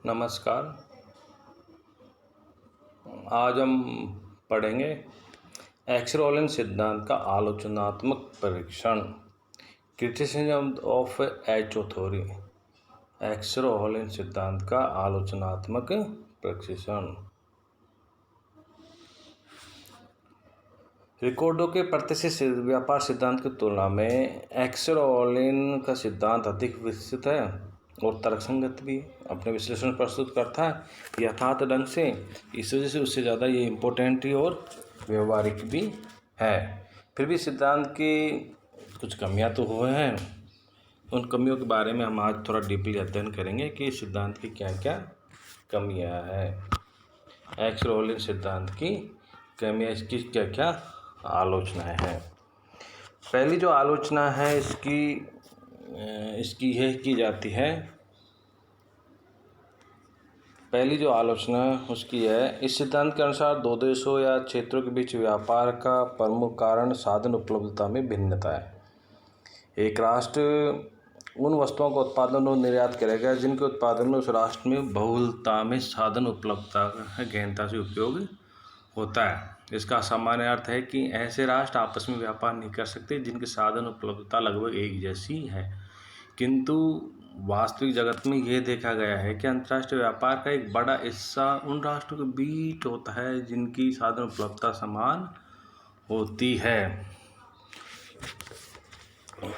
नमस्कार। आज हम पढ़ेंगे एक्सरॉलिन सिद्धांत का आलोचनात्मक परीक्षण, क्रिटिसिज्म ऑफ एचो थ्योरी। एक्सरॉलिन सिद्धांत का आलोचनात्मक परीक्षण। रिकॉर्डो के प्रत्यक्ष व्यापार सिद्धांत की तुलना में एक्सरॉलिन का सिद्धांत अधिक विस्तृत है और तर्कसंगत भी अपने विश्लेषण प्रस्तुत करता है यथार्थ ढंग से। इस वजह से उससे ज़्यादा ये इम्पोर्टेंट ही और व्यवहारिक भी है। फिर भी सिद्धांत की कुछ कमियां तो हुए हैं। उन कमियों के बारे में हम आज थोड़ा डीपली अध्ययन करेंगे कि सिद्धांत की क्या क्या कमियां हैं। एक्सरॉलिन सिद्धांत की कमियां, इसकी क्या क्या आलोचनाएं हैं। पहली जो आलोचना है इसकी यह की जाती है, पहली जो आलोचना उसकी है, इस सिद्धांत के अनुसार दो देशों या क्षेत्रों के बीच व्यापार का प्रमुख कारण साधन उपलब्धता में भिन्नता है। एक राष्ट्र उन वस्तुओं का उत्पादन और निर्यात करेगा जिनके उत्पादन में उस राष्ट्र में बहुलता में साधन उपलब्धता का गहनता से उपयोग होता है। इसका सामान्य अर्थ है कि ऐसे राष्ट्र आपस में व्यापार नहीं कर सकते जिनके साधन उपलब्धता लगभग एक जैसी है। किंतु वास्तविक जगत में यह देखा गया है कि अंतर्राष्ट्रीय व्यापार का एक बड़ा हिस्सा उन राष्ट्रों के बीच होता है जिनकी साधन उपलब्धता समान होती है।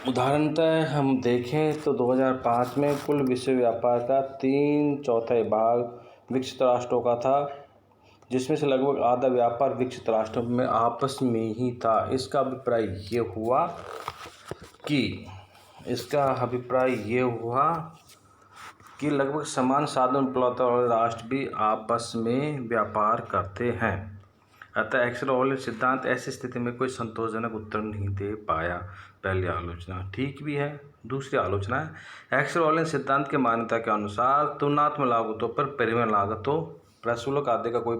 उदाहरणतः हम देखें तो 2005 में कुल विश्व व्यापार का 3/4 भाग विकसित राष्ट्रों का था, जिसमें से लगभग आधा व्यापार विकसित राष्ट्रों में आपस में ही था। इसका अभिप्राय ये हुआ कि लगभग समान साधन उपलब्धता वाले राष्ट्र भी आपस में व्यापार करते हैं। अतः एक्सरॉलिन सिद्धांत ऐसी स्थिति में कोई संतोषजनक उत्तर नहीं दे पाया। पहली आलोचना ठीक भी है। दूसरी आलोचना है, एक्सरॉलिन सिद्धांत के मान्यता के अनुसार तुलनात्मक लागतों पर परिवहन लागतों, प्रशुल्क आदि का कोई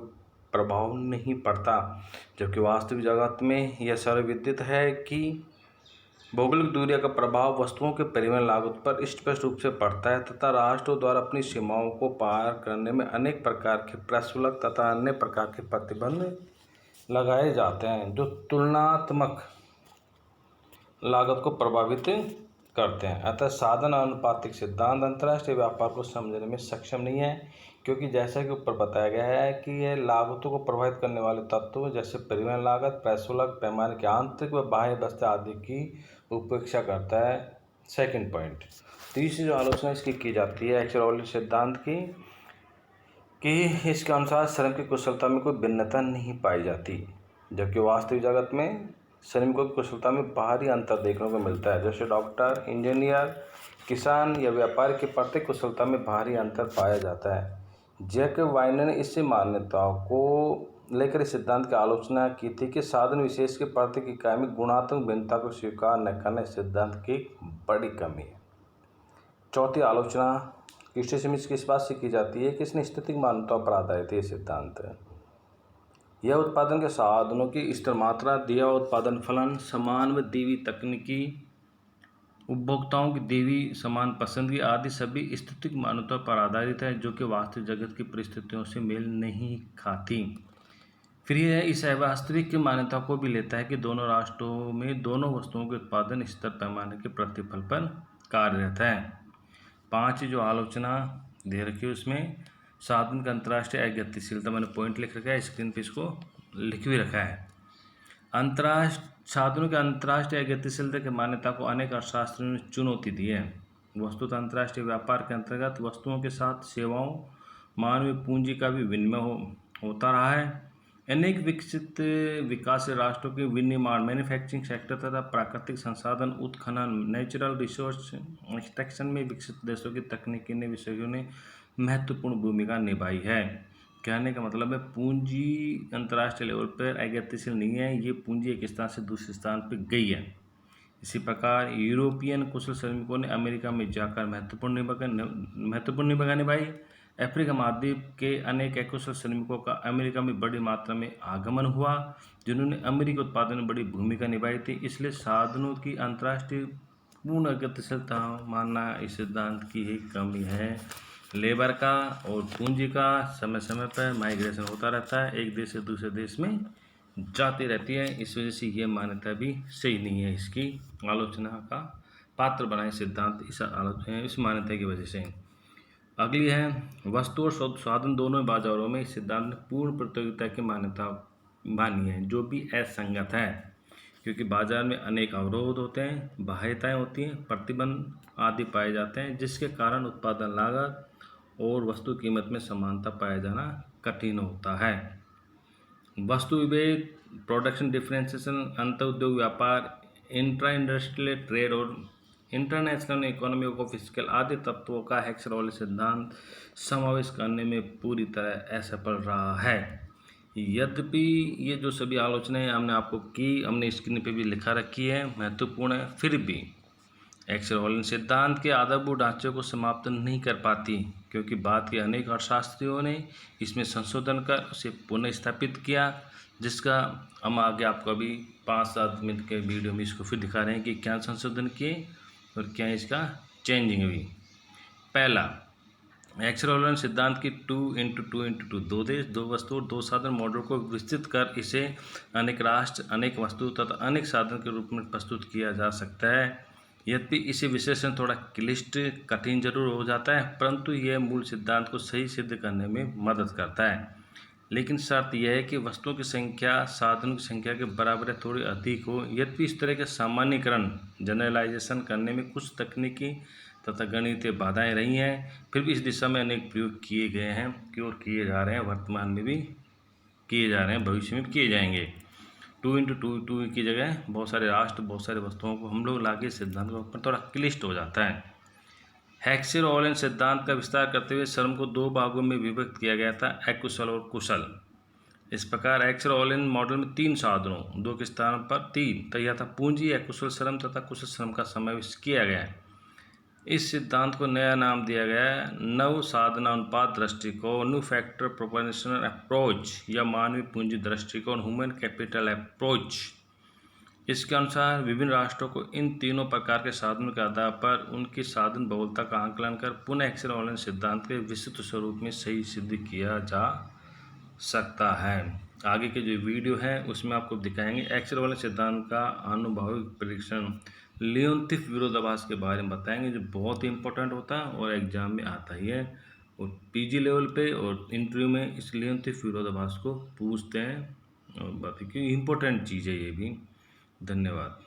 प्रभाव नहीं पड़ता, जबकि वास्तविक जगत में यह सर्वविदित है कि भौगोलिक दूरियों का प्रभाव वस्तुओं के परिवहन लागत पर स्पष्ट रूप से पड़ता है तथा राष्ट्रों द्वारा अपनी सीमाओं को पार करने में अनेक प्रकार के प्रशुल्क तथा अन्य प्रकार के प्रतिबंध लगाए जाते हैं जो तुलनात्मक लागत को प्रभावित करते हैं। अतः साधन अनुपातिक सिद्धांत अंतर्राष्ट्रीय व्यापार को समझने में सक्षम नहीं है, क्योंकि जैसा कि ऊपर बताया गया है कि यह लागतों को प्रभावित करने वाले तत्वों जैसे परिवहन लागत, प्रशुल्क, पैमाने के आंतरिक व बाह्य बस्ते आदि की उपेक्षा करता है। सेकंड पॉइंट, तीसरी जो आलोचना इसकी की जाती है एक्सरॉलिन सिद्धांत की, कि इसके अनुसार श्रम की कुशलता में कोई भिन्नता नहीं पाई जाती, जबकि वास्तविक जगत में श्रमिकों की कुशलता में बाहरी अंतर देखने को मिलता है। जैसे डॉक्टर, इंजीनियर, किसान या व्यापारी की प्रत्येक कुशलता में बाहरी अंतर पाया जाता है। जैकब वाइनर ने इसी मान्यताओं को लेकर इस सिद्धांत की आलोचना की थी कि साधन विशेष के प्रत्येक इकाई में गुणात्मक भिन्नता को स्वीकार न करना इस सिद्धांत की एक बड़ी कमी है। चौथी आलोचना क्रिटिसिज्म किस बात से की जाती है कि इसने स्थितिक मान्यताओं पर आधारित है। सिद्धांत यह उत्पादन के साधनों की स्थिर मात्रा, दिया उत्पादन फलन, समान व देवी तकनीकी, उपभोक्ताओं की देवी समान पसंदगी आदि सभी स्थितिक मान्यताओं पर आधारित है जो कि वास्तविक जगत की परिस्थितियों से मेल नहीं खाती। फिर यह इस अवास्तविक मान्यता को भी लेता है कि दोनों राष्ट्रों में दोनों वस्तुओं के उत्पादन स्तर पैमाने के प्रतिफल पर कार्यरत है। 5 जो आलोचना दे रखी है उसमें साधन का अंतर्राष्ट्रीय अगतिशीलता, मैंने पॉइंट लिख रखा है स्क्रीन पे, इसको लिख भी रखा है। साधनों के अंतर्राष्ट्रीय अगतिशीलता की मान्यता को अनेक अर्थशास्त्रियों ने चुनौती दी है। वस्तुतः अंतर्राष्ट्रीय व्यापार के अंतर्गत वस्तुओं के साथ सेवाओं, मानवीय पूंजी का भी विनिमय होता रहा है। अनेक विकसित विकासशील राष्ट्रों के विनिर्माण, मैन्युफैक्चरिंग सेक्टर तथा प्राकृतिक संसाधन उत्खनन, नेचुरल रिसोर्स एक्सट्रैक्शन में विकसित देशों की तकनीकी ने विशेषज्ञों ने महत्वपूर्ण भूमिका निभाई है। कहने का मतलब है पूंजी अंतर्राष्ट्रीय लेवल पर अगतिशील नहीं है, ये पूंजी एक स्थान से दूसरे स्थान पर गई है। इसी प्रकार यूरोपियन कुशल श्रमिकों ने अमेरिका में जाकर महत्वपूर्ण भूमिका निभाई। अफ्रीका महाद्वीप के अनेक अकुशल श्रमिकों का अमेरिका में बड़ी मात्रा में आगमन हुआ, जिन्होंने अमेरिकी उत्पादन में बड़ी भूमिका निभाई थी। इसलिए साधनों की अंतर्राष्ट्रीय पूर्ण अगतिशीलता मानना इस सिद्धांत की एक कमी है। लेबर का और पूंजी का समय समय पर माइग्रेशन होता रहता है, एक देश से दूसरे देश में जाती रहती है। इस वजह से ये मान्यता भी सही नहीं है, इसकी आलोचना का पात्र बनाए सिद्धांत इस मान्यता की वजह से। अगली है वस्तु और साधन दोनों बाजारों में इस सिद्धांत ने पूर्ण प्रतियोगिता की मान्यता मानी है, जो भी असंगत है, क्योंकि बाजार में अनेक अवरोध होते हैं, बाह्यताएं होती हैं, प्रतिबंध आदि पाए जाते हैं, जिसके कारण उत्पादन लागत और वस्तु कीमत में समानता पाया जाना कठिन होता है। वस्तु विभेद, प्रोडक्शन डिफरेंशिएशन, अंतर उद्योग व्यापार, इंट्रा इंडस्ट्रियल ट्रेड और इंटरनेशनल इकोनॉमी को फिजिकल आदि तत्वों का हेक्सरॉल सिद्धांत समावेश करने में पूरी तरह असफल रहा है। यद्यपि ये जो सभी आलोचनाएं हमने आपको की, हमने स्क्रीन पे भी लिखा रखी है, महत्वपूर्ण है, फिर भी हेक्सरॉल सिद्धांत के आधारभूत ढांचे को समाप्त नहीं कर पाती, क्योंकि बाद के अनेक अर्थशास्त्रियों ने इसमें संशोधन कर उसे पुनः स्थापित किया, जिसका हम आगे आपको अभी 5-7 मिनट के वीडियो में इसको फिर दिखा रहे हैं कि क्या संशोधन किए और क्या इसका चेंजिंग हुई। पहला, हेक्सरॉल सिद्धांत की 2x2x2 दो देश दो वस्तु और दो साधन मॉडल को विस्तृत कर इसे अनेक राष्ट्र, अनेक वस्तु तथा अनेक साधन के रूप में प्रस्तुत किया जा सकता है। यद्यपि इसे विश्लेषण थोड़ा क्लिष्ट कठिन जरूर हो जाता है, परंतु यह मूल सिद्धांत को सही सिद्ध करने में मदद करता है। लेकिन शर्त यह है कि वस्तुओं की संख्या साधनों की संख्या के बराबर या थोड़ी अधिक हो। यद्यपि इस तरह के सामान्यीकरण जनरलाइजेशन करने में कुछ तकनीकी तथा गणितीय बाधाएं रही हैं, फिर भी इस दिशा में अनेक प्रयोग किए गए हैं और किए जा रहे हैं, वर्तमान में भी किए जा रहे हैं, भविष्य में भी किए जाएंगे। 2x2 की जगह बहुत सारे राष्ट्र, बहुत सारे वस्तुओं को हम लोग लाके सिद्धांत के ऊपर थोड़ा क्लिष्ट हो जाता है। हेक्सरॉल सिद्धांत का विस्तार करते हुए श्रम को दो भागों में विभक्त किया गया था, अकुशल और कुशल। इस प्रकार हेक्सरॉल मॉडल में 3 साधनों, 2 के स्थान पर 3 तथा पूंजी, अकुशल श्रम तथा कुशल श्रम का समावेश किया गया है। इस सिद्धांत को नया नाम दिया गया है नव साधनानुपात दृष्टिकोण, न्यू फैक्टर प्रोपोर्शनल अप्रोच, या मानवीय पूंजी दृष्टिकोण, ह्यूमन कैपिटल अप्रोच। इसके अनुसार विभिन्न राष्ट्रों को इन तीनों प्रकार के साधनों के आधार पर उनकी साधन बहुलता का आंकलन कर पुनः हेक्सरॉल सिद्धांत के विस्तृत स्वरूप में सही सिद्ध किया जा सकता है। आगे के जो वीडियो है उसमें आपको दिखाएंगे हेक्सरॉल सिद्धांत का आनुभविक परीक्षण, लियोनथिफ विरोधाभास के बारे में बताएंगे, जो बहुत ही इंपॉर्टेंट होता है और एग्जाम में आता ही है, और पीजी लेवल पे और इंटरव्यू में इस लियोनथिफ विरोधाभास को पूछते हैं, और बाकी की इम्पोर्टेंट चीज़ है ये भी। धन्यवाद।